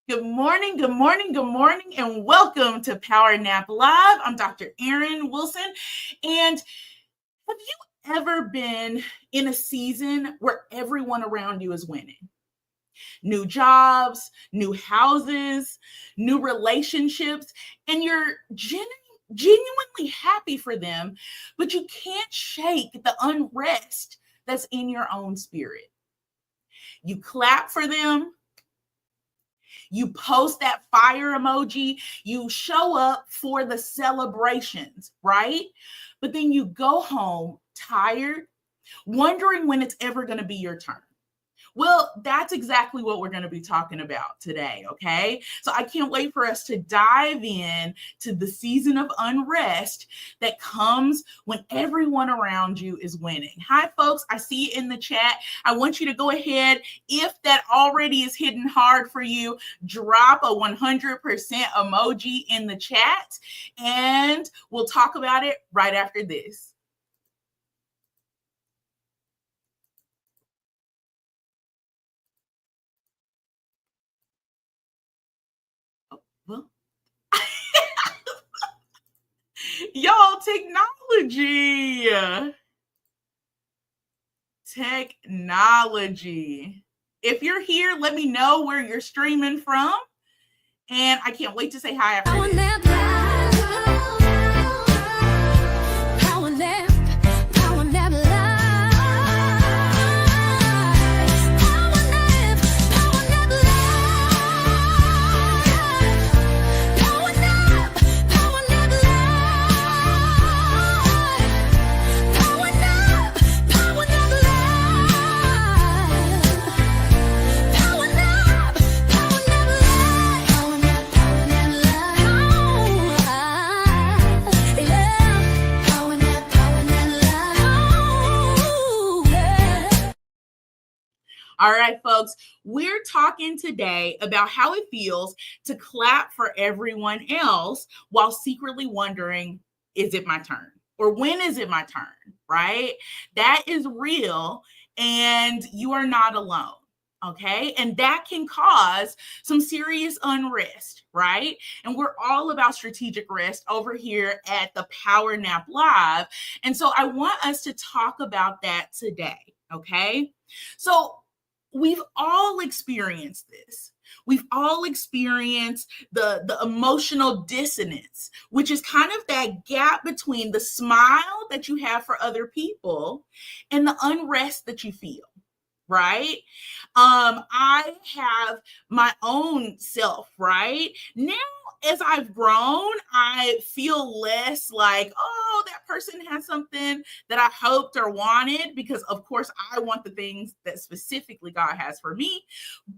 Good morning, good morning, good morning, and welcome to Power Nap Live. I'm Dr. Erin Wilson. And have you ever been in a season where everyone around you is winning? New jobs, new houses, new relationships, and you're genuinely happy for them, but you can't shake the unrest that's in your own spirit. You clap for them, you post that fire emoji, you show up for the celebrations, right? But then you go home tired, wondering when it's ever going to be your turn. Well, that's exactly what we're going to be talking about today, okay? So I can't wait for us to dive in to the season of unrest that comes when everyone around you is winning. Hi, folks. I see you in the chat. I want you to go ahead. If that already is hitting hard for you, drop a 100% emoji in the chat, and we'll talk about it right after this. Well, y'all, technology. If you're here, let me know where you're streaming from. And I can't wait to say hi after this. All right, folks, we're talking today about how it feels to clap for everyone else while secretly wondering, is it my turn? Or when is it my turn, right? That is real, and you are not alone. Okay. And that can cause some serious unrest, right? And we're all about strategic rest over here at the Power Nap Live. And so I want us to talk about that today. Okay. So we've all experienced this. We've all experienced the emotional dissonance, which is kind of that gap between the smile that you have for other people and the unrest that you feel. Right? I have my own self, right? Now, as I've grown, I feel less like, oh, that person has something that I hoped or wanted, because of course I want the things that specifically God has for me.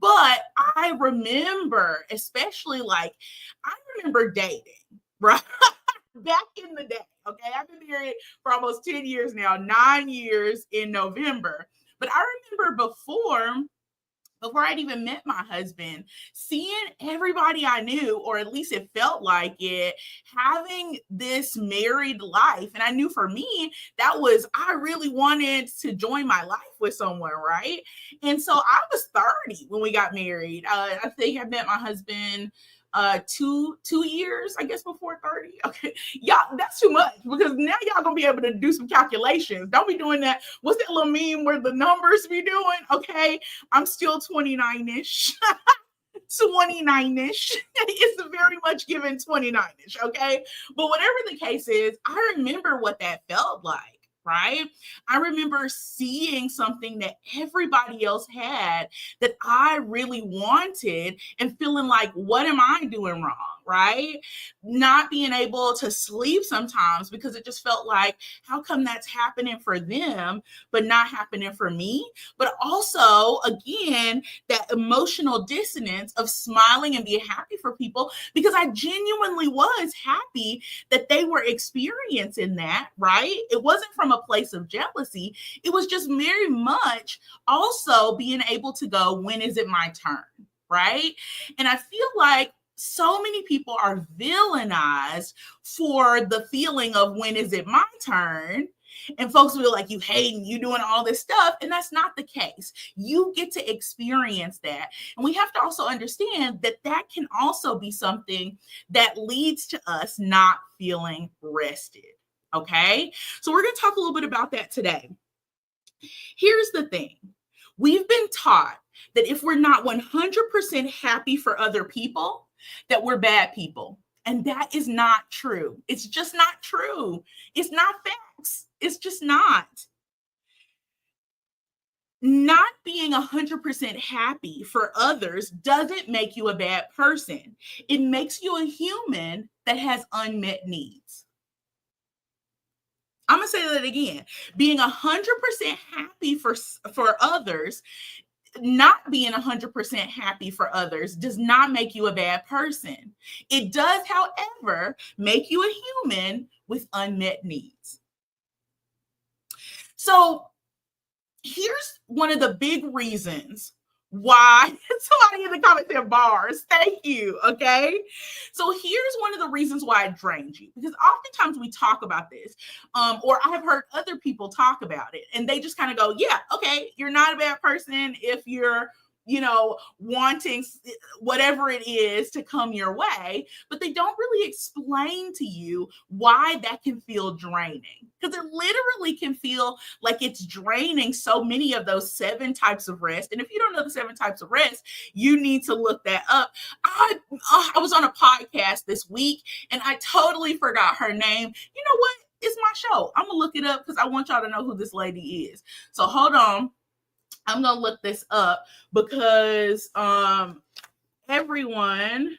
But I remember, especially I remember dating, right? Back in the day, okay? I've been married for almost 10 years now, 9 years in November. But I remember before I'd even met my husband, seeing everybody I knew, or at least it felt like it, having this married life. And I knew for me, I really wanted to join my life with someone, right? And so I was 30 when we got married. I think I met my husband 2 years, I guess, before 30. Okay. Yeah, that's too much, because now y'all gonna be able to do some calculations. Don't be doing that. What's that little meme where the numbers be doing? Okay. I'm still 29-ish. 29-ish. It's very much given 29-ish. Okay. But whatever the case is, I remember what that felt like. Right? I remember seeing something that everybody else had that I really wanted and feeling like, what am I doing wrong? Right? Not being able to sleep sometimes because it just felt like, how come that's happening for them, but not happening for me? But also, again, that emotional dissonance of smiling and being happy for people, because I genuinely was happy that they were experiencing that, right? It wasn't from a place of jealousy. It was just very much also being able to go, when is it my turn? Right? And I feel like so many people are villainized for the feeling of when is it my turn, And folks feel like you hating, you doing all this stuff. And that's not the case. You get to experience that. And we have to also understand that that can also be something that leads to us not feeling rested. Okay. So we're going to talk a little bit about that today. Here's the thing. We've been taught that if we're not 100% happy for other people, that we're bad people. And that is not true. It's just not true. It's not facts. It's just not. Not being 100% happy for others doesn't make you a bad person. It makes you a human that has unmet needs. I'm going to say that again. Being 100% happy for others, not being 100% happy for others does not make you a bad person. It does, however, make you a human with unmet needs. So here's one of the big reasons why somebody in the comments said bars. Thank you. Okay. So here's one of the reasons why it drains you, because oftentimes we talk about this, or I have heard other people talk about it and they just kind of go, yeah, okay, you're not a bad person if you're, wanting whatever it is to come your way, but they don't really explain to you why that can feel draining, because it literally can feel like it's draining so many of those 7 types of rest. And if you don't know the 7 types of rest, you need to look that up. I was on a podcast this week and I totally forgot her name. You know what? It's my show. I'm gonna look it up because I want y'all to know who this lady is. So hold on. I'm going to look this up because everyone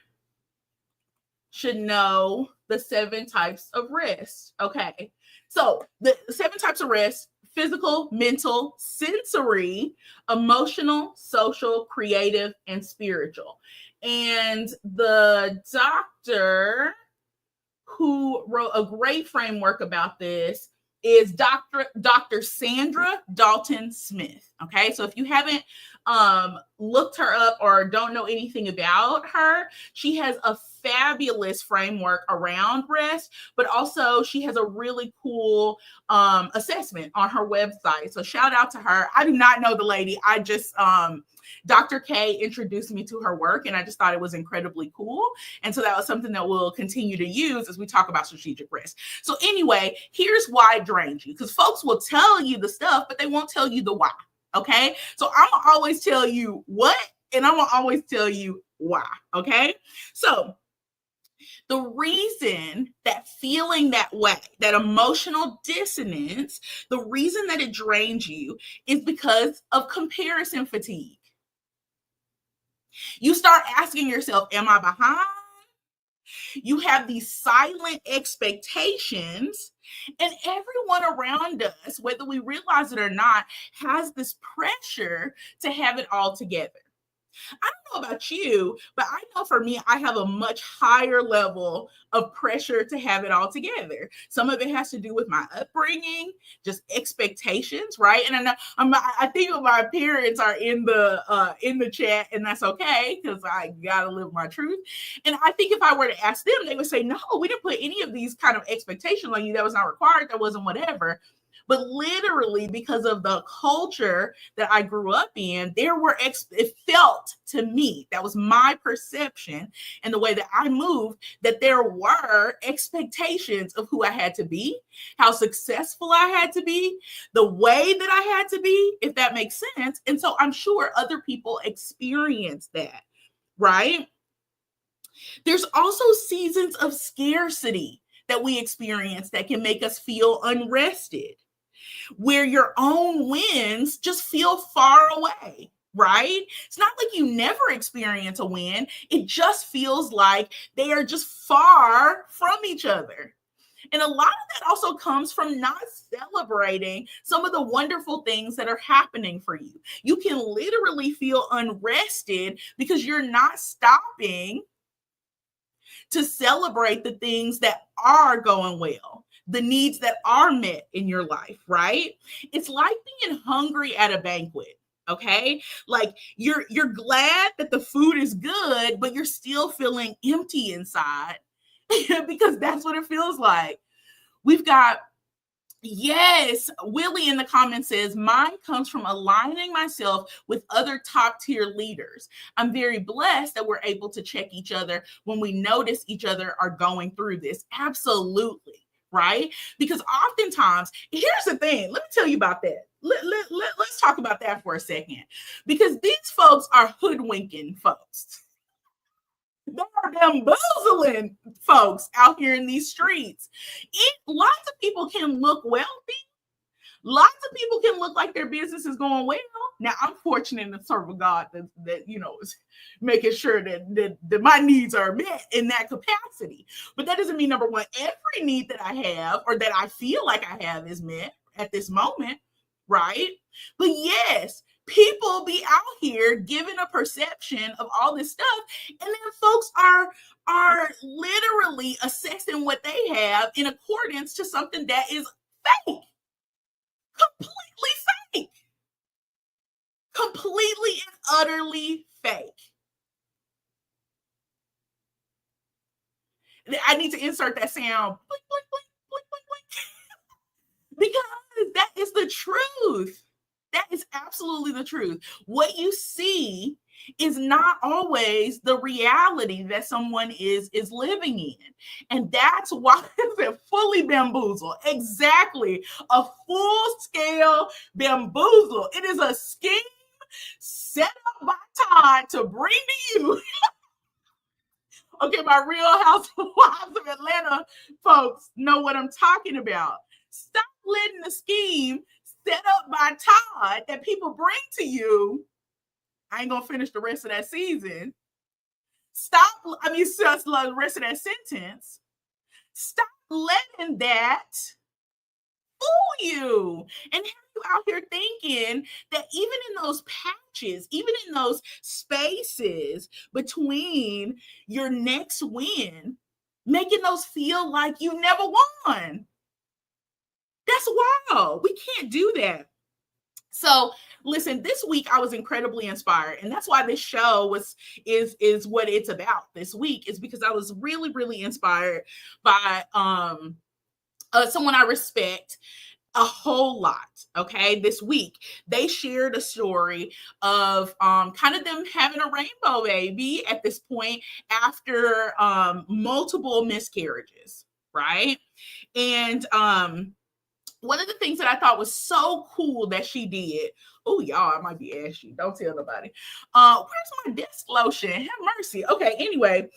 should know the 7 types of rest. Okay. So the 7 types of rest: physical, mental, sensory, emotional, social, creative, and spiritual. And the doctor who wrote a great framework about this is Dr. Sandra Dalton Smith. Okay, so if you haven't looked her up or don't know anything about her, she has a fabulous framework around rest, but also she has a really cool assessment on her website. So shout out to her. I do not know the lady. I just Dr. K introduced me to her work and I just thought it was incredibly cool. And so that was something that we'll continue to use as we talk about strategic rest. So anyway, here's why it drains you, because folks will tell you the stuff, but they won't tell you the why. Okay. So I'm going to always tell you what, and I'm going to always tell you why. Okay. So the reason that feeling that way, that emotional dissonance, the reason that it drains you is because of comparison fatigue. You start asking yourself, am I behind? You have these silent expectations, and everyone around us, whether we realize it or not, has this pressure to have it all together. I don't know about you, but I know for me, I have a much higher level of pressure to have it all together. Some of it has to do with my upbringing, just expectations, right? And I know I think my parents are in the chat, and that's okay because I gotta live my truth. And I think if I were to ask them, they would say, "No, we didn't put any of these kind of expectations on you. That was not required. That wasn't whatever." But literally, because of the culture that I grew up in, it felt to me, that was my perception and the way that I moved, that there were expectations of who I had to be, how successful I had to be, the way that I had to be, if that makes sense. And so I'm sure other people experience that, right? There's also seasons of scarcity that we experience that can make us feel unrested, where your own wins just feel far away, right? It's not like you never experience a win. It just feels like they are just far from each other. And a lot of that also comes from not celebrating some of the wonderful things that are happening for you. You can literally feel unrested because you're not stopping to celebrate the things that are going well, the needs that are met in your life, right? It's like being hungry at a banquet, okay? Like you're glad that the food is good, but you're still feeling empty inside because that's what it feels like. We've got Yes, Willie in the comments says, mine comes from aligning myself with other top tier leaders. I'm very blessed that we're able to check each other when we notice each other are going through this. Absolutely. Right? Because oftentimes, here's the thing. Let me tell you about that. Let's talk about that for a second. Because these folks are hoodwinking folks. They are bamboozling folks out here in these streets. Lots of people can look wealthy. Lots of people can look like their business is going well. Now, I'm fortunate to serve a God that is making sure that my needs are met in that capacity. But that doesn't mean, number one, every need that I have or that I feel like I have is met at this moment, right? But yes, people be out here giving a perception of all this stuff, and then folks are literally assessing what they have in accordance to something that is fake, completely fake, completely and utterly fake. I need to insert that sound, blink, blink, blink, blink, blink, blink, because that is the truth. That is absolutely the truth. What you see is not always the reality that someone is living in. And that's why it's fully bamboozle. Exactly. A full-scale bamboozle. It is a scheme set up by Todd to bring to you. Okay, my Real Housewives of Atlanta folks know what I'm talking about. Stop letting the scheme set up by Todd that people bring to you. I ain't gonna finish the rest of that season. Just the rest of that sentence. Stop letting that fool you and have you out here thinking that even in those patches, even in those spaces between your next win, making those feel like you never won. That's wild. We can't do that. So listen, this week I was incredibly inspired, and that's why this show is what it's about this week, is because I was really, really inspired by someone I respect a whole lot. Okay, this week they shared a story of kind of them having a rainbow baby at this point after multiple miscarriages, right? And one of the things that I thought was so cool that she did. Oh, y'all, I might be ashy. Don't tell nobody. Where's my desk lotion? Have mercy. Okay, anyway,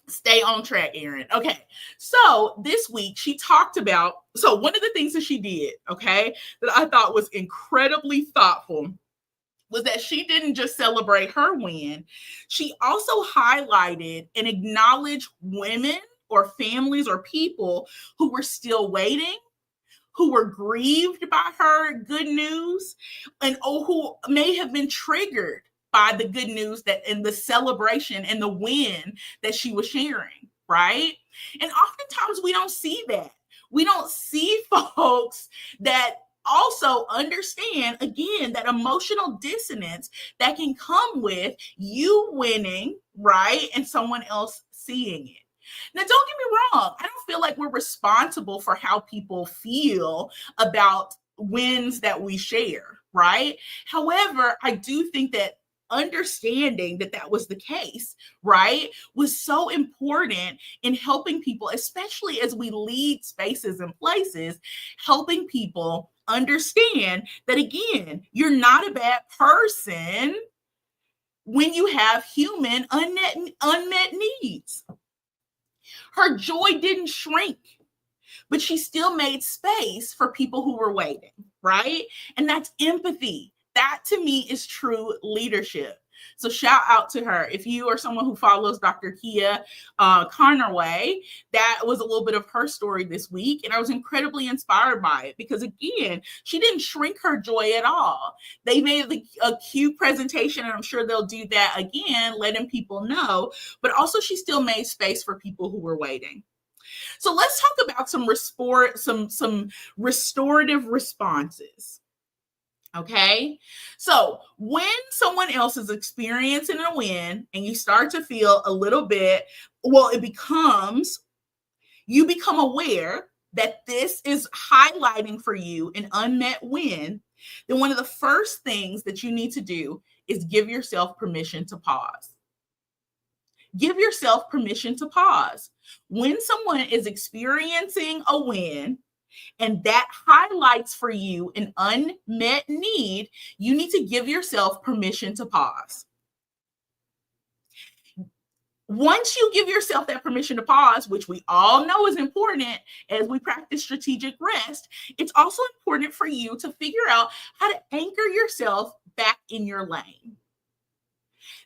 stay on track, Erin. Okay, so this week she talked about. So one of the things that she did, okay, that I thought was incredibly thoughtful was that she didn't just celebrate her win. She also highlighted and acknowledged women or families or people who were still waiting, who were grieved by her good news, and who may have been triggered by the good news that in the celebration and the win that she was sharing, right? And oftentimes we don't see that. We don't see folks that also understand, again, that emotional dissonance that can come with you winning, right? And someone else seeing it. Now, don't get me wrong. I don't feel like we're responsible for how people feel about wins that we share, right? However, I do think that understanding that that was the case, right, was so important in helping people, especially as we lead spaces and places, helping people understand that, again, you're not a bad person when you have human unmet needs. Her joy didn't shrink, but she still made space for people who were waiting, right? And that's empathy. That to me is true leadership. So shout out to her. If you are someone who follows Dr. Kia Connerway, that was a little bit of her story this week. And I was incredibly inspired by it because, again, she didn't shrink her joy at all. They made a cute presentation, and I'm sure they'll do that again, letting people know. But also she still made space for people who were waiting. So let's talk about some restorative responses. Okay, so when someone else is experiencing a win and you start to feel a little bit, well, you become aware that this is highlighting for you an unmet win, then one of the first things that you need to do is give yourself permission to pause. Give yourself permission to pause. When someone is experiencing a win and that highlights for you an unmet need, you need to give yourself permission to pause. Once you give yourself that permission to pause, which we all know is important as we practice strategic rest, it's also important for you to figure out how to anchor yourself back in your lane.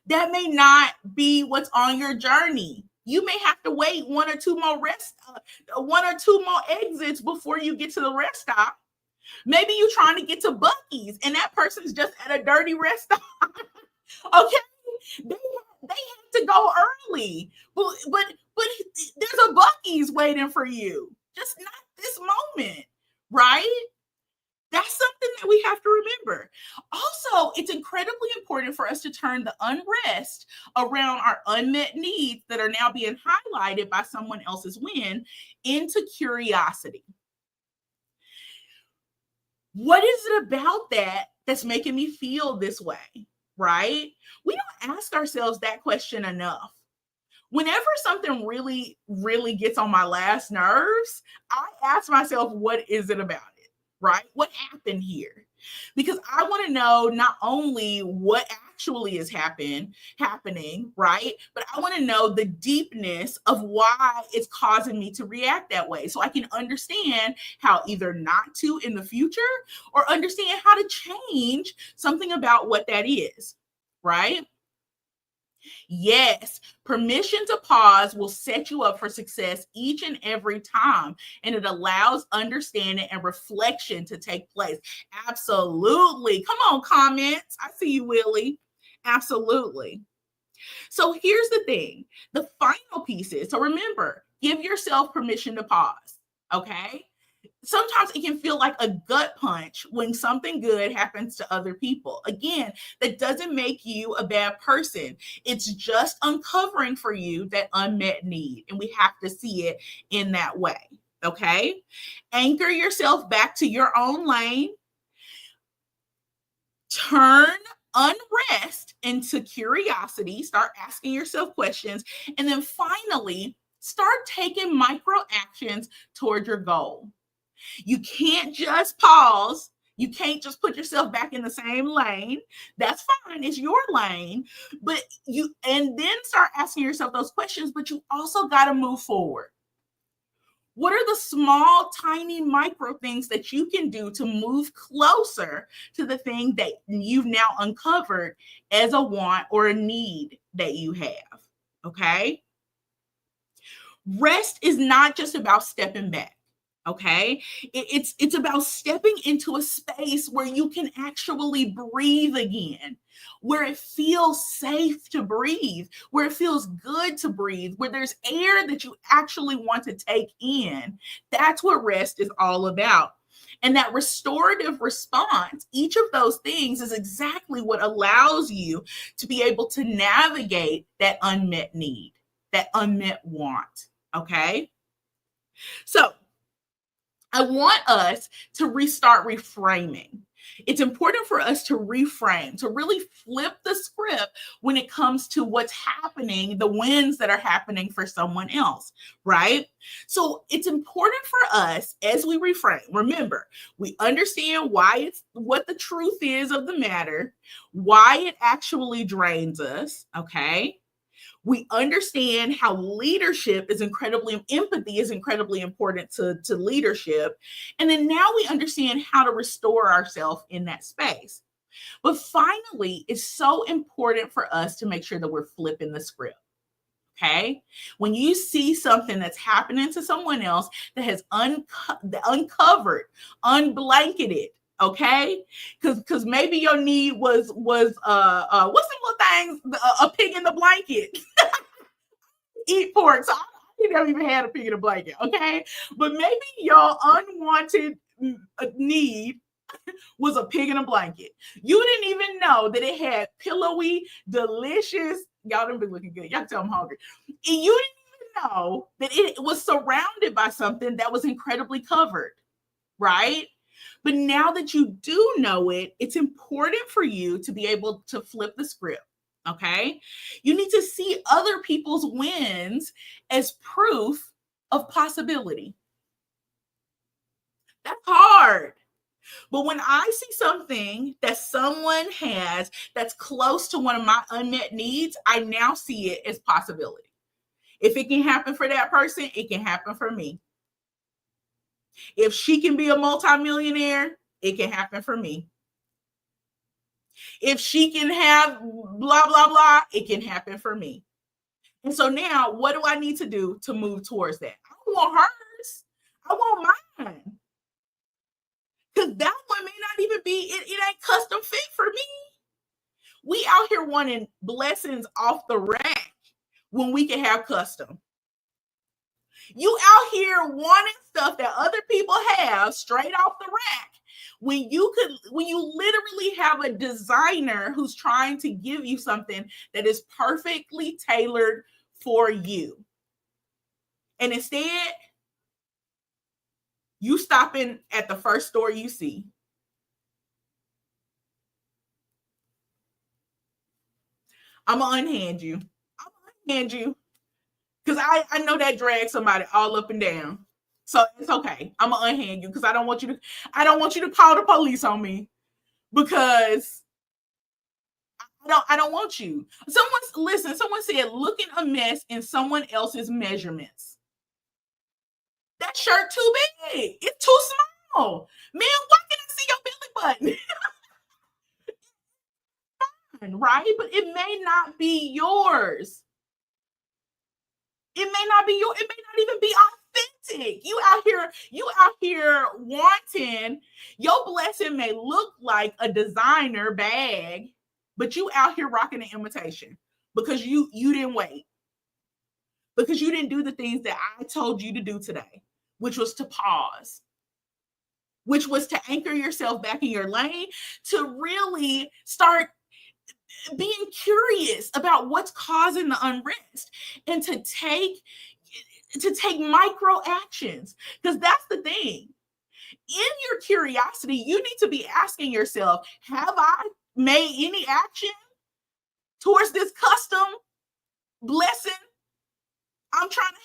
That may not be what's on your journey. You may have to wait one or two more exits before you get to the rest stop. Maybe you're trying to get to Buc-ee's and that person's just at a dirty rest stop. Okay, they had to go early, but there's a Buc-ee's waiting for you. Just not this moment, right? That's something that we have to remember. Also, it's incredibly important for us to turn the unrest around our unmet needs that are now being highlighted by someone else's win into curiosity. What is it about that that's making me feel this way, right? We don't ask ourselves that question enough. Whenever something really, really gets on my last nerves, I ask myself, what is it about it? Right? What happened here? Because I want to know not only what actually is happening, right? But I want to know the deepness of why it's causing me to react that way. So I can understand how either not to in the future or understand how to change something about what that is, right? Yes, permission to pause will set you up for success each and every time, and it allows understanding and reflection to take place. Absolutely. Come on, comments. I see you, Willie. Absolutely. So here's the thing. The final piece is, so remember, give yourself permission to pause, okay? Sometimes it can feel like a gut punch when something good happens to other people. Again, that doesn't make you a bad person. It's just uncovering for you that unmet need. And we have to see it in that way. Okay. Anchor yourself back to your own lane. Turn unrest into curiosity. Start asking yourself questions. And then finally, start taking micro actions toward your goal. You can't just pause. You can't just put yourself back in the same lane. That's fine. It's your lane. But and then start asking yourself those questions, but you also got to move forward. What are the small, tiny micro things that you can do to move closer to the thing that you've now uncovered as a want or a need that you have? Okay. Rest is not just about stepping back. Okay, it's about stepping into a space where you can actually breathe again, where it feels safe to breathe, where it feels good to breathe, where there's air that you actually want to take in. That's what rest is all about. And that restorative response, each of those things is exactly what allows you to be able to navigate that unmet need, that unmet want. Okay, so I want us to restart reframing. It's important for us to reframe, to really flip the script when it comes to what's happening, the wins that are happening for someone else, right? So it's important for us as we reframe. Remember, we understand what the truth is of the matter, why it actually drains us, okay? We understand how empathy is incredibly important to leadership. And then now we understand how to restore ourselves in that space. But finally, it's so important for us to make sure that we're flipping the script. Okay. When you see something that's happening to someone else that has uncovered, unblanketed, okay, because maybe your need was what's some little things, a pig in the blanket. Eat pork. So I never even had a pig in a blanket, okay? But maybe your unwanted need was a pig in a blanket. You didn't even know that it had pillowy, delicious, y'all done been looking good. Y'all tell I'm hungry. And you didn't even know that it was surrounded by something that was incredibly covered, right? But now that you do know it, it's important for you to be able to flip the script. Okay. You need to see other people's wins as proof of possibility. That's hard. But when I see something that someone has that's close to one of my unmet needs, I now see it as possibility. If it can happen for that person, it can happen for me. If she can be a multimillionaire, it can happen for me. If she can have blah, blah, blah, it can happen for me. And so now, what do I need to do to move towards that? I don't want hers. I want mine. Because that one may not even be, it ain't custom fit for me. We out here wanting blessings off the rack when we can have custom. You out here wanting stuff that other people have straight off the rack when you literally have a designer who's trying to give you something that is perfectly tailored for you. And instead, you stopping at the first store you see. I'm going to unhand you. Because I know that drags somebody all up and down. So it's okay. I'm going to unhand you because I don't want you to call the police on me because I don't want you. Someone said looking a mess in someone else's measurements. That shirt too big. It's too small. Man, why can't I see your belly button? Right? But it may not be yours. It may not even be authentic. You out here wanting, your blessing may look like a designer bag, but you out here rocking an imitation because you didn't wait. Because you didn't do the things that I told you to do today, which was to pause, which was to anchor yourself back in your lane, to really start being curious about what's causing the unrest and to take micro actions. Because that's the thing. In your curiosity, you need to be asking yourself, have I made any action towards this custom blessing I'm trying to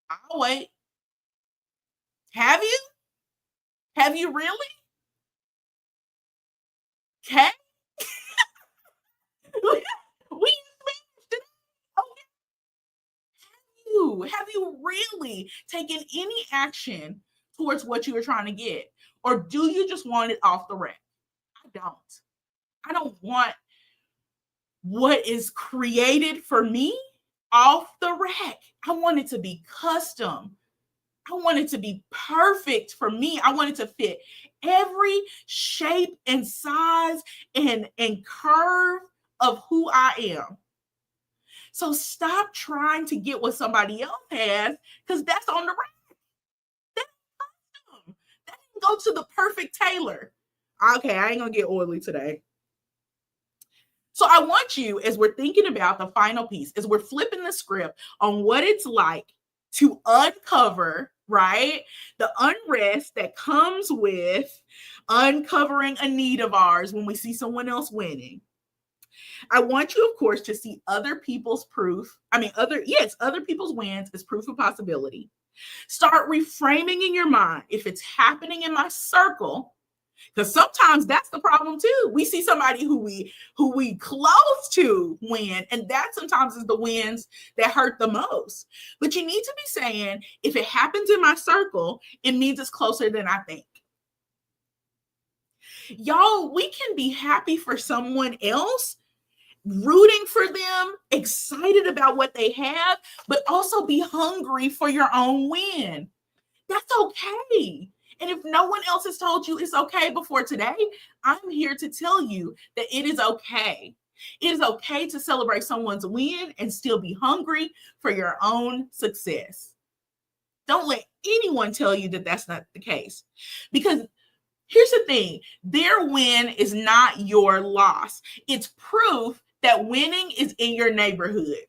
have? I'll wait. Have you? Have you really? Okay. we have you really taken any action towards what you were trying to get? Or do you just want it off the rack? I don't want what is created for me off the rack. I want it to be custom. I want it to be perfect for me. I want it to fit every shape and size and curve of who I am. So stop trying to get what somebody else has because that's on the rack. That's custom. That didn't go to the perfect tailor. Okay, I ain't going to get oily today. So I want you, as we're thinking about the final piece, as we're flipping the script on what it's like to uncover, right, the unrest that comes with uncovering a need of ours when we see someone else winning. I want you, of course, to see other people's other people's wins as proof of possibility. Start reframing in your mind if it's happening in my circle, because sometimes that's the problem too. We see somebody who we close to win, and that sometimes is the wins that hurt the most. But you need to be saying, if it happens in my circle, it means it's closer than I think. Y'all, we can be happy for someone else, rooting for them, excited about what they have, but also be hungry for your own win. That's okay. And if no one else has told you it's okay before today, I'm here to tell you that it is okay. It is okay to celebrate someone's win and still be hungry for your own success. Don't let anyone tell you that that's not the case. Because here's the thing, their win is not your loss. It's proof that winning is in your neighborhood.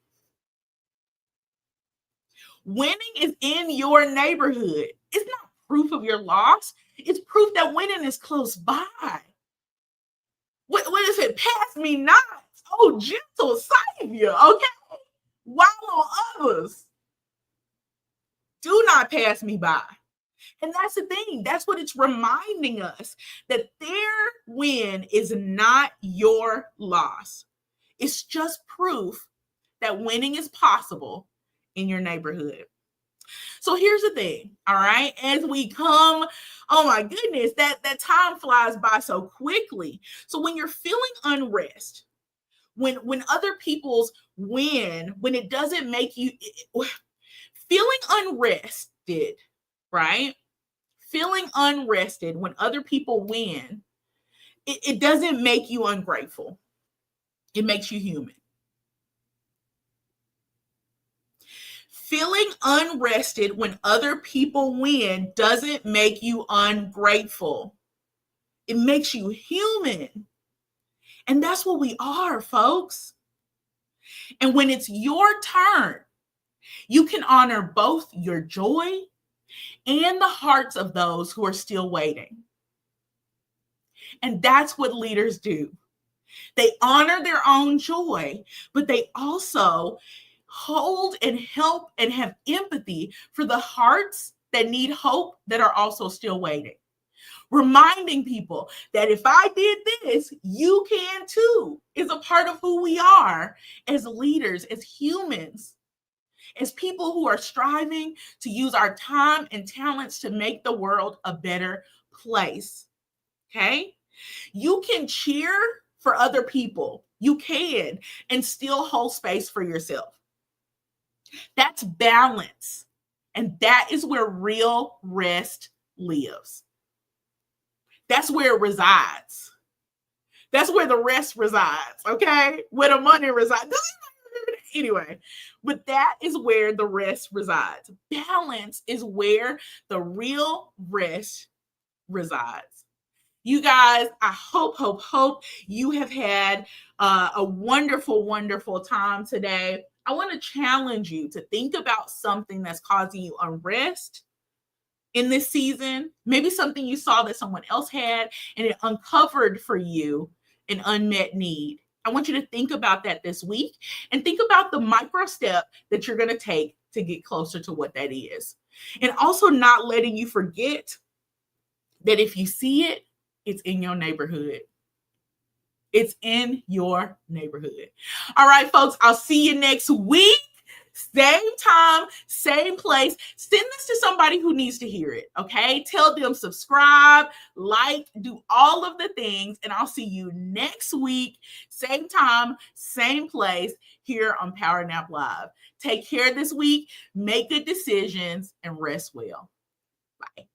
Winning is in your neighborhood. It's not proof of your loss. It's proof that winning is close by. What is it? Pass me not, oh gentle Savior, okay? While on others, do not pass me by. And that's the thing. That's what it's reminding us, that their win is not your loss. It's just proof that winning is possible in your neighborhood. So here's the thing, all right? As we come, oh my goodness, that time flies by so quickly. So when you're feeling unrest, when other people's win, when it doesn't make you feeling unrested, right? Feeling unrested when other people win, it doesn't make you ungrateful. It makes you human. Feeling unrested when other people win doesn't make you ungrateful. It makes you human. And that's what we are, folks. And when it's your turn, you can honor both your joy and the hearts of those who are still waiting. And that's what leaders do. They honor their own joy, but they also hold and help and have empathy for the hearts that need hope that are also still waiting. Reminding people that if I did this, you can too, is a part of who we are as leaders, as humans, as people who are striving to use our time and talents to make the world a better place. Okay? You can cheer for other people. You can, and still hold space for yourself. That's balance. And that is where real rest lives. That's where it resides. That's where the rest resides, okay? Where the money resides. Anyway, but that is where the rest resides. Balance is where the real rest resides. You guys, I hope you have had a wonderful, wonderful time today. I want to challenge you to think about something that's causing you unrest in this season. Maybe something you saw that someone else had and it uncovered for you an unmet need. I want you to think about that this week and think about the micro step that you're going to take to get closer to what that is. And also not letting you forget that if you see it, it's in your neighborhood. It's in your neighborhood. All right, folks, I'll see you next week. Same time, same place. Send this to somebody who needs to hear it, okay? Tell them subscribe, like, do all of the things, and I'll see you next week. Same time, same place here on Power Nap Live. Take care this week, make good decisions, and rest well. Bye.